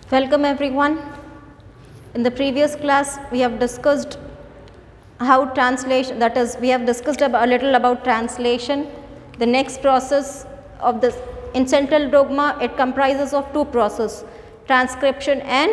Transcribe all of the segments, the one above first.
Welcome everyone. In the previous class we have discussed how translation, that is we have discussed a little about translation. The next process of this in central dogma, it comprises of two processes, transcription and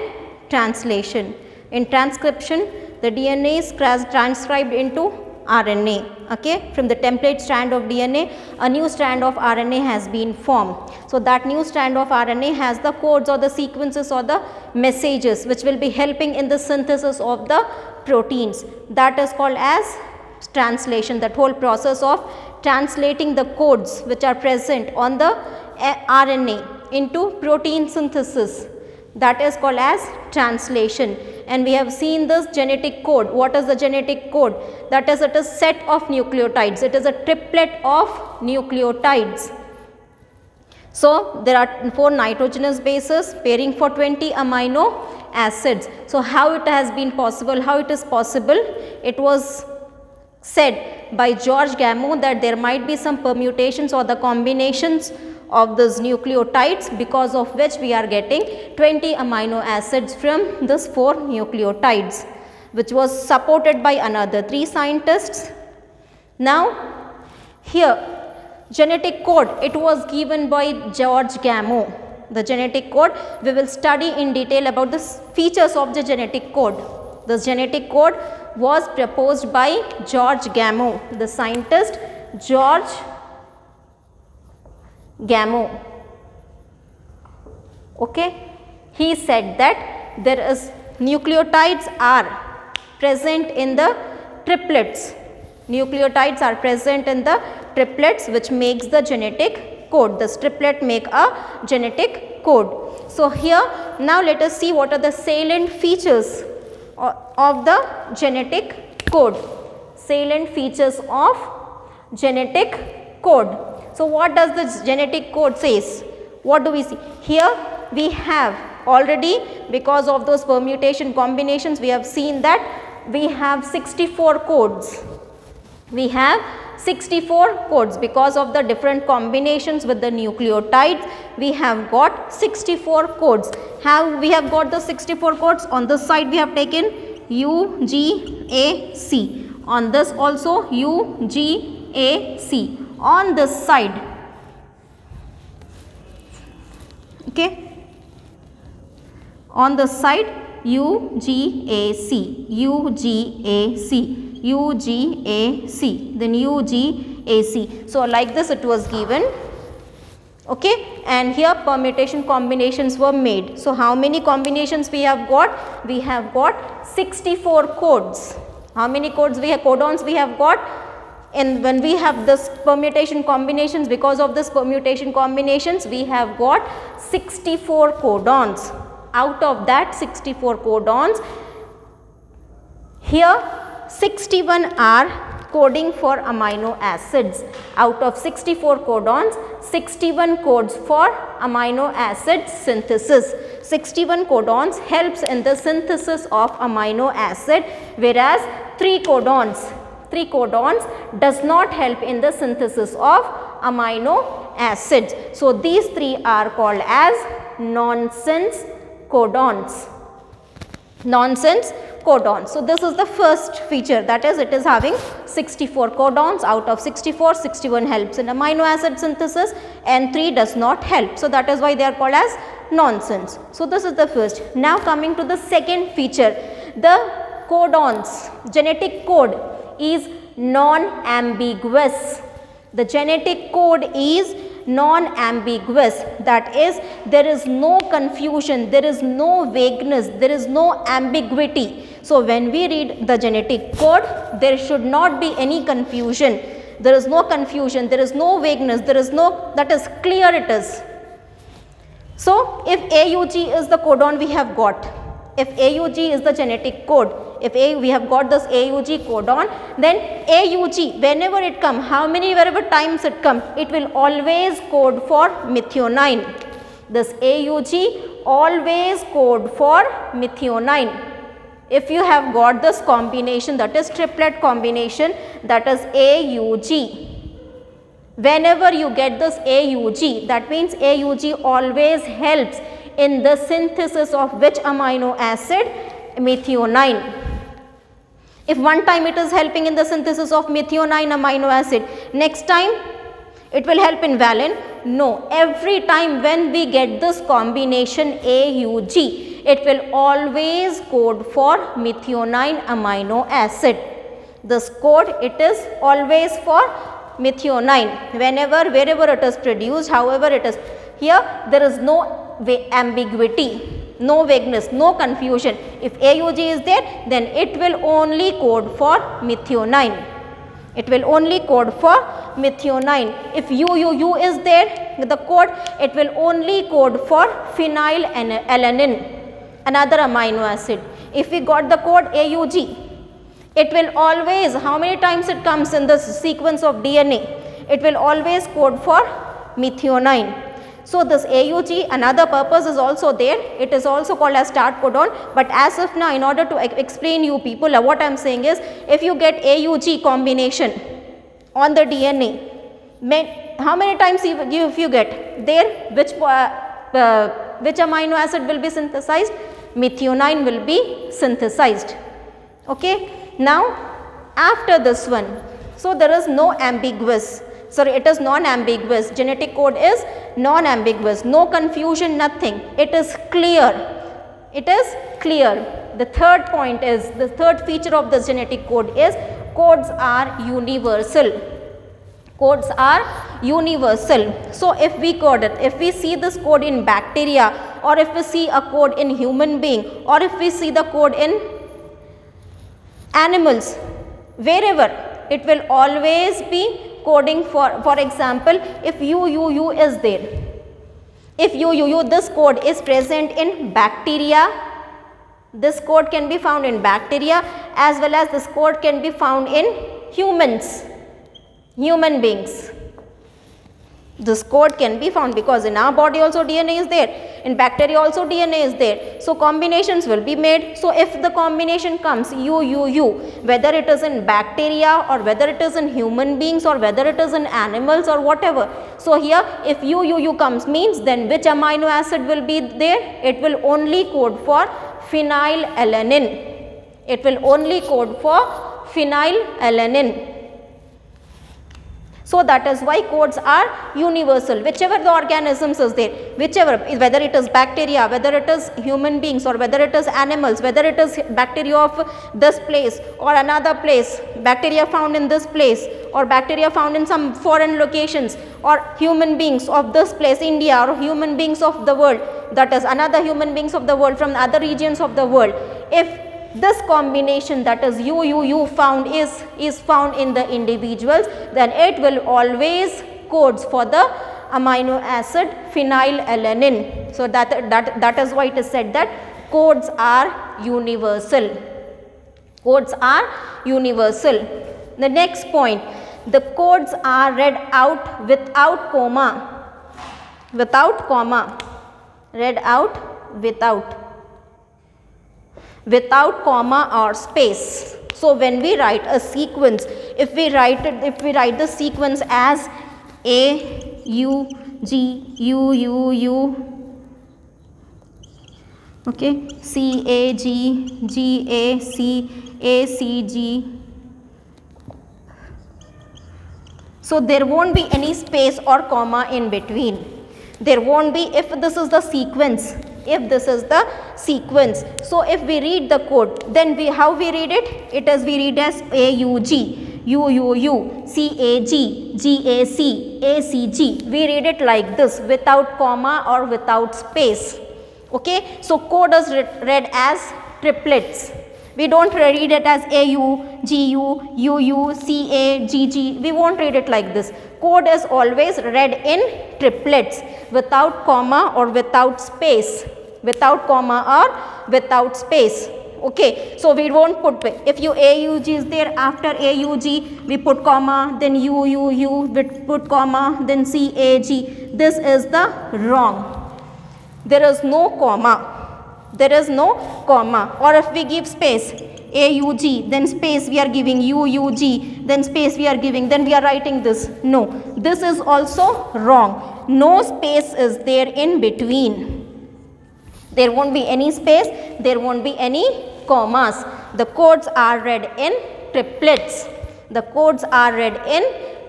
translation. In transcription, the DNA is transcribed into RNA. Okay, from the template strand of DNA, a new strand of RNA has been formed. So that new strand of RNA has the codes or the sequences or the messages which will be helping in the synthesis of the proteins. That is called as translation. That whole process of translating the codes which are present on the RNA into protein synthesis, that is called as translation. And we have seen this genetic code. What is the genetic code? That is, it is set of nucleotides. It is a triplet of nucleotides. So there are 4 nitrogenous bases pairing for 20 amino acids. So how it has been possible? How it is possible? It was said by George Gamow that there might be some permutations or the combinations of these nucleotides, because of which we are getting 20 amino acids from this 4 nucleotides, which was supported by another 3 scientists. Now here genetic code, it was given by George Gamow. The genetic code, we will study in detail about the features of the genetic code. This genetic code was proposed by George Gamow, the scientist George Gamow. Okay, he said that there is nucleotides are present in the triplets. Nucleotides are present in the triplets which makes the genetic code. This triplet make a genetic code. So here now let us see what are the salient features of the genetic code. Salient features of genetic code. So what does the genetic code says? What do we see? Here we have already, because of those permutation combinations, we have seen that we have 64 codes. We have 64 codes because of the different combinations with the nucleotides. We have got 64 codes. How we have got the 64 codes? On this side we have taken UGAC. On this also UGAC. On this side, okay, on the side UGAC, UGAC, UGAC, then UGAC. So like this it was given, okay, and here permutation combinations were made. So how many combinations we have got? We have got 64 codes. How many codes we have, codons we have got? And when we have this permutation combinations, because of this permutation combinations, we have got 64 codons. Out of that 64 codons, here 61 are coding for amino acids. Out of 64 codons, 61 codes for amino acid synthesis. 61 codons helps in the synthesis of amino acid, whereas 3 codons does not help in the synthesis of amino acids. So these 3 are called as nonsense codons. Nonsense codons. So this is the first feature, that is, it is having 64 codons. Out of 64, 61 helps in amino acid synthesis and 3 does not help. So that is why they are called as nonsense. So this is the first. Now coming to the second feature, the codons, genetic code is non-ambiguous. The genetic code is non-ambiguous, that is, there is no confusion, there is no vagueness, there is no ambiguity. So when we read the genetic code, there should not be any confusion. There is no confusion, there is no vagueness, there is no, that is clear it is. So if AUG is the codon we have got, if AUG is the genetic code, if we have got this AUG codon, then AUG, whenever it comes, wherever times it comes, it will always code for methionine. This AUG always code for methionine. If you have got this combination, that is triplet combination, that is AUG. Whenever you get this AUG, that means AUG always helps in the synthesis of which amino acid? Methionine. If one time it is helping in the synthesis of methionine amino acid, next time it will help in valine? No. Every time when we get this combination AUG, it will always code for methionine amino acid. This code, it is always for methionine. Whenever, wherever it is produced, however it is. Here there is no ambiguity, no vagueness, no confusion. If AUG is there, then it will only code for methionine. It will only code for methionine. If UUU is there, the code, it will only code for phenylalanine, another amino acid. If we got the code AUG, it will always, how many times it comes in the sequence of DNA? It will always code for methionine. So this AUG, another purpose is also there. It is also called as start codon. But as of now, in order to explain you people, what I am saying is, if you get AUG combination on the DNA, how many times if you get there, which amino acid will be synthesized? Methionine will be synthesized. Okay. Now after this one, so there is no ambiguous. Sorry, it is non-ambiguous. Genetic code is non-ambiguous. No confusion, nothing. It is clear. It is clear. The third point is, the third feature of this genetic code is, codes are universal. Codes are universal. So if we code it, if we see this code in bacteria, or if we see a code in human being, or if we see the code in animals, wherever, it will always be coding for example, if UUU is there, if UUU, this code is present in bacteria, this code can be found in bacteria, as well as this code can be found in humans, human beings. This code can be found because in our body also DNA is there, in bacteria also DNA is there. So combinations will be made. So if the combination comes UUU, whether it is in bacteria or whether it is in human beings or whether it is in animals or whatever. So here if UUU comes, means then which amino acid will be there? It will only code for phenylalanine. It will only code for phenylalanine. So that is why codes are universal. Whichever the organisms is there, whichever, whether it is bacteria, whether it is human beings, or whether it is animals, whether it is bacteria of this place or another place, bacteria found in this place or bacteria found in some foreign locations, or human beings of this place, India, or human beings of the world, that is another human beings of the world from other regions of the world. If this combination, that is UUU, found is found in the individuals, then it will always codes for the amino acid phenylalanine. So that is why it is said that codes are universal. Codes are universal. The next point, the codes are read out without comma. Without comma. Read out without comma or space. So when we write a sequence, if we write the sequence as A U G U U U, okay, C A G G A C G, so there won't be any space or comma in between. There won't be, if this is the sequence. If this is the sequence, so if we read the code, then how we read it? It is, we read as AUG, UUU, CAG, GAC, ACG. We read it like this, without comma or without space. Okay, so code is read as triplets. We don't read it as AU, GU, UU, CA, GG. We won't read it like this. Code is always read in triplets, without comma or without space. Without comma or without space. Okay, so we won't put, if you AUG is there, after AUG we put comma, then UUU we put comma, then CAG. This is the wrong. There is no comma. There is no comma. Or if we give space, AUG, then space we are giving, UUG, then space we are giving, then we are writing this. No, this is also wrong. No space is there in between. There won't be any space, there won't be any commas. The codes are read in triplets. The codes are read in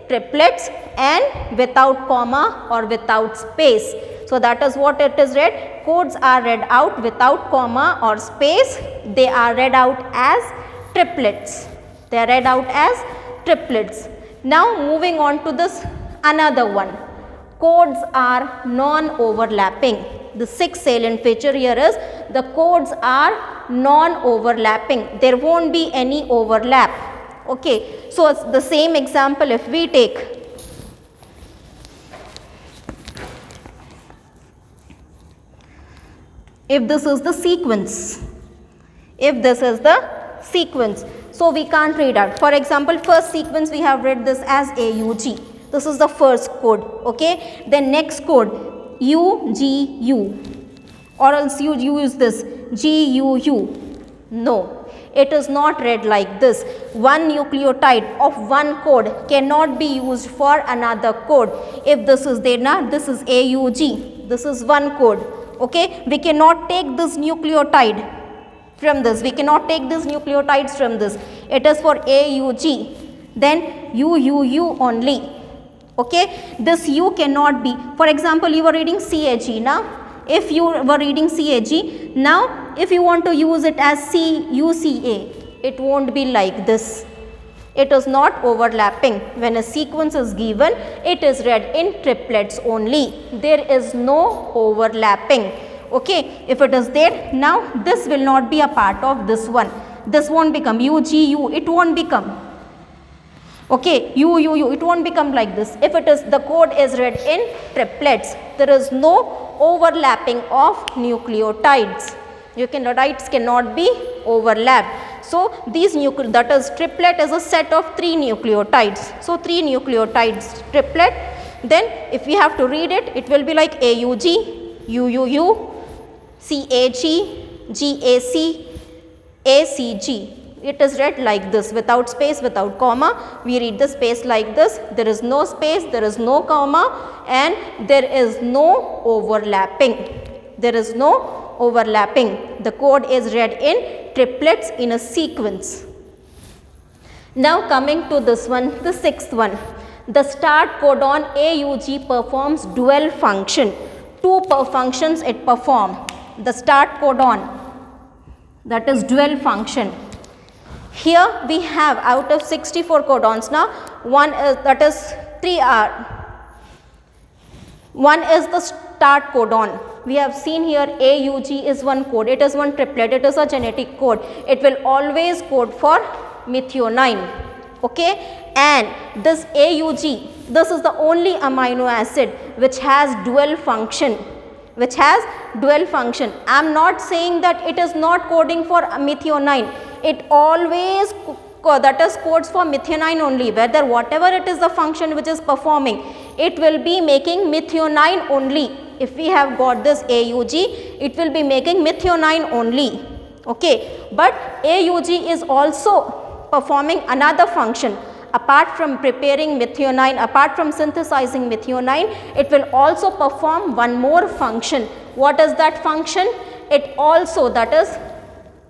triplets and without comma or without space. So that is what it is read. Codes are read out without comma or space. They are read out as triplets. They are read out as triplets. Now moving on to this another one. Codes are non-overlapping. The sixth salient feature here is the codes are non-overlapping. There won't be any overlap. Okay. So it's the same example if we take. If this is the sequence. If this is the sequence. So we can't read out. For example, first sequence we have read this as AUG. This is the first code. Okay. Then next code UGU, or else you use this GUU. No, it is not read like this. One nucleotide of one code cannot be used for another code. If this is there now, this is AUG, this is one code. Okay, we cannot take this nucleotide from this, we cannot take these nucleotides from this. It is for AUG, then UUU only. Okay, this U cannot be. For example, you were reading CAG now. If you were reading CAG, now if you want to use it as CUCA, it won't be like this. It is not overlapping. When a sequence is given, it is read in triplets only. There is no overlapping. Okay, if it is there, now this will not be a part of this one. This won't become UGU, it won't become. Okay, UUU, it won't become like this. If it is, the code is read in triplets, there is no overlapping of nucleotides. Nucleotides cannot be overlapped. So these that is triplet is a set of 3 nucleotides. So 3 nucleotides triplet. Then if we have to read it, it will be like AUG, UUU, CAG, GAC, ACG. It is read like this, without space, without comma. We read the space like this. There is no space, there is no comma, and there is no overlapping. There is no overlapping. The code is read in triplets in a sequence. Now coming to this one, the sixth one. The start codon AUG performs dual function. 2 functions it performs. The start codon, that is dual function. Here we have out of 64 codons now, one is, that is 3R. One is the start codon. We have seen here AUG is one code. It is one triplet. It is a genetic code. It will always code for methionine. Okay. And this AUG, this is the only amino acid which has dual function. Which has dual function. I am not saying that it is not coding for methionine. It always that is codes for methionine only, whether whatever it is the function which is performing, it will be making methionine only. If we have got this AUG, it will be making methionine only. Okay. But AUG is also performing another function. Apart from preparing methionine, apart from synthesizing methionine, it will also perform one more function. What is that function? It also, that is,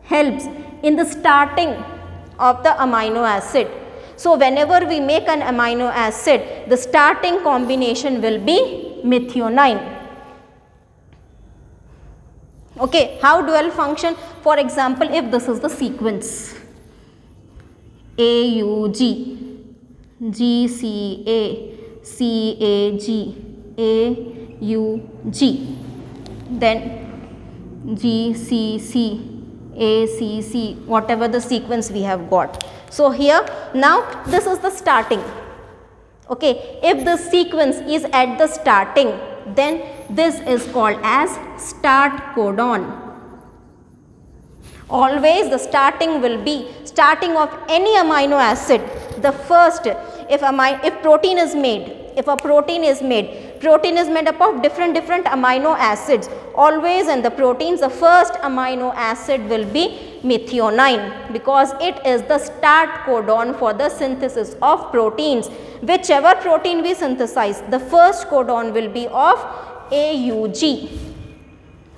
helps in the starting of the amino acid. So whenever we make an amino acid, the starting combination will be methionine. Okay, how dual function? For example, if this is the sequence AUG, GCA, CAG, AUG, then GCC, ACC, whatever the sequence we have got. So here now this is the starting. Okay, if the sequence is at the starting, then this is called as start codon. Always the starting will be starting of any amino acid. The first, if protein is made, if a protein is made up of different amino acids. Always in the proteins, the first amino acid will be methionine, because it is the start codon for the synthesis of proteins. Whichever protein we synthesize, the first codon will be of AUG.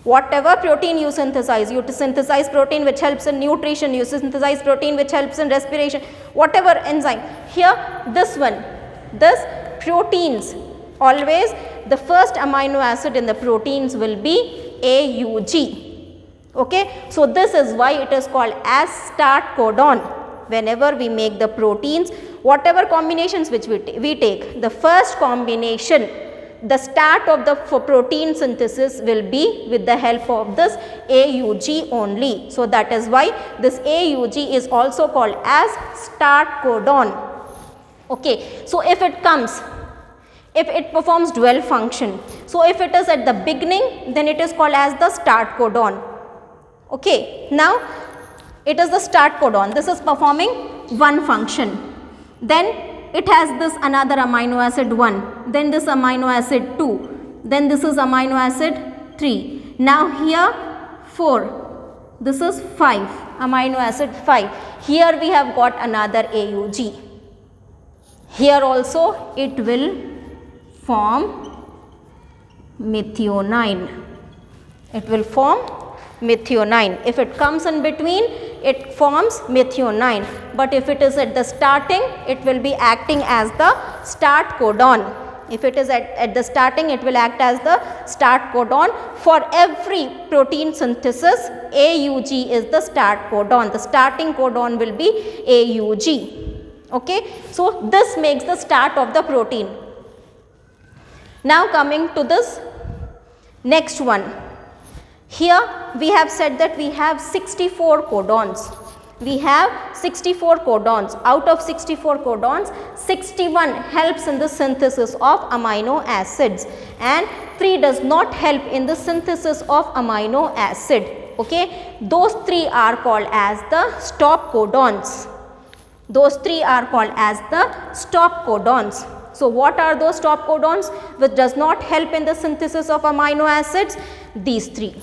Whatever protein you synthesize protein which helps in nutrition, you synthesize protein which helps in respiration, whatever enzyme. Here this one, this proteins, always the first amino acid in the proteins will be AUG. Okay. So, this is why it is called as start codon. Whenever we make the proteins, whatever combinations which we take, the first combination, the start of the protein synthesis will be with the help of this AUG only. So, that is why this AUG is also called as start codon. Okay. So, if it comes, if it performs dual function, so if it is at the beginning, then it is called as the start codon. Okay. Now, it is the start codon, this is performing one function, then it has this another amino acid 1, then this amino acid 2, then this is amino acid 3, now here 4, this is 5, amino acid 5, here we have got another AUG, here also it will form methionine, it will form methionine. If it comes in between, it forms methionine, but if it is at the starting, it will be acting as the start codon. If it is at the starting, it will act as the start codon. For every protein synthesis, AUG is the start codon. The starting codon will be AUG. Okay. So, this makes the start of the protein. Now, coming to this next one. Here we have said that we have 64 codons. We have 64 codons. Out of 64 codons, 61 helps in the synthesis of amino acids and 3 does not help in the synthesis of amino acid. Okay. Those 3 are called as the stop codons. Those 3 are called as the stop codons. So, what are those stop codons which does not help in the synthesis of amino acids? These 3.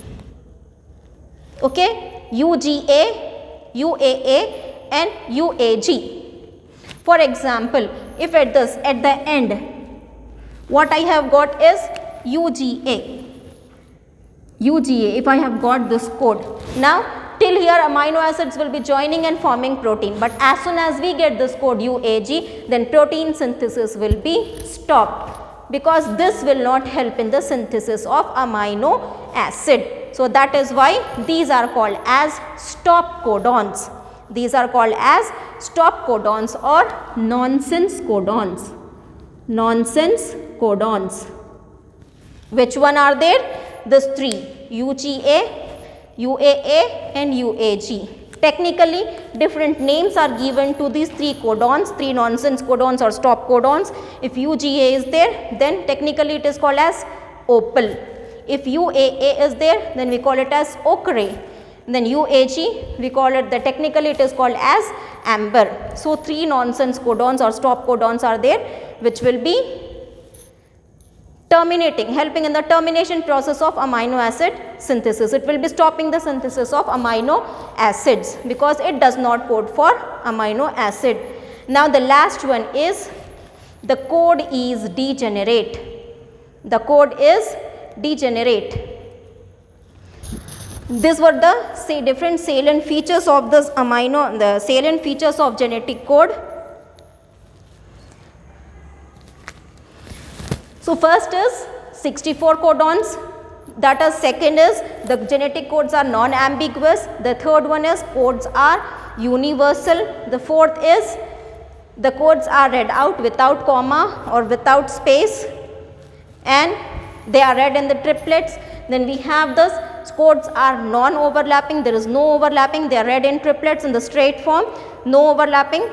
Okay, UGA, UAA and UAG. For example, if at the end, what I have got is UGA. UGA, if I have got this code. Now, till here amino acids will be joining and forming protein, but as soon as we get this code UAG, then protein synthesis will be stopped, because this will not help in the synthesis of amino acid. So, that is why these are called as stop codons. These are called as stop codons or nonsense codons. Nonsense codons. Which one are there? These 3, UGA, UAA and UAG. Technically, different names are given to these 3 codons, 3 nonsense codons or stop codons. If UGA is there, then technically it is called as opal. If UAA is there, then we call it as ochre. Then UAG, we call it, technically it is called as amber. So, 3 nonsense codons or stop codons are there, which will be helping in the termination process of amino acid synthesis. It will be stopping the synthesis of amino acids, because it does not code for amino acid. Now, the last one is the code is degenerate. The code is degenerate. These were the different salient features of this the salient features of genetic code. So, first is 64 codons, that is second is the genetic codes are non-ambiguous, the third one is codes are universal, the fourth is the codes are read out without comma or without space and they are read in the triplets. Then we have this codes are non-overlapping, there is no overlapping, they are read in triplets in the straight form, no overlapping.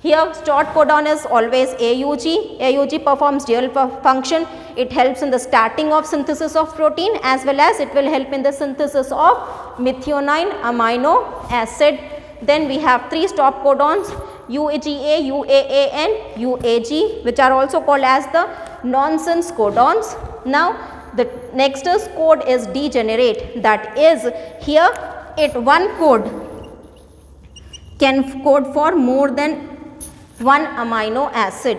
Here start codon is always AUG. AUG performs dual function. It helps in the starting of synthesis of protein as well as it will help in the synthesis of methionine amino acid. Then we have 3 stop codons UGA, UAA and UAG, which are also called as the nonsense codons. Now the next is code is degenerate, that is here one code can code for more than one amino acid.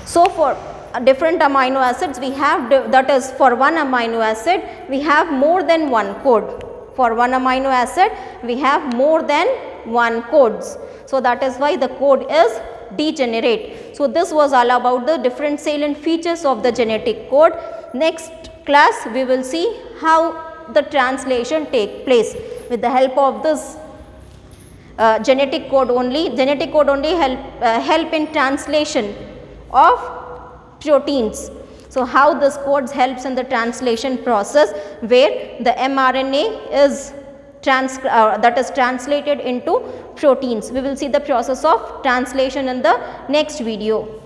So, for different amino acids, we have that is for one amino acid we have more than one code. For one amino acid we have more than one codes. So, that is why the code is degenerate. So, this was all about the different salient features of the genetic code. Next class we will see how the translation take place with the help of this genetic code only. Genetic code only help in translation of proteins. So, how this codes helps in the translation process where the mRNA is that is translated into proteins. We will see the process of translation in the next video.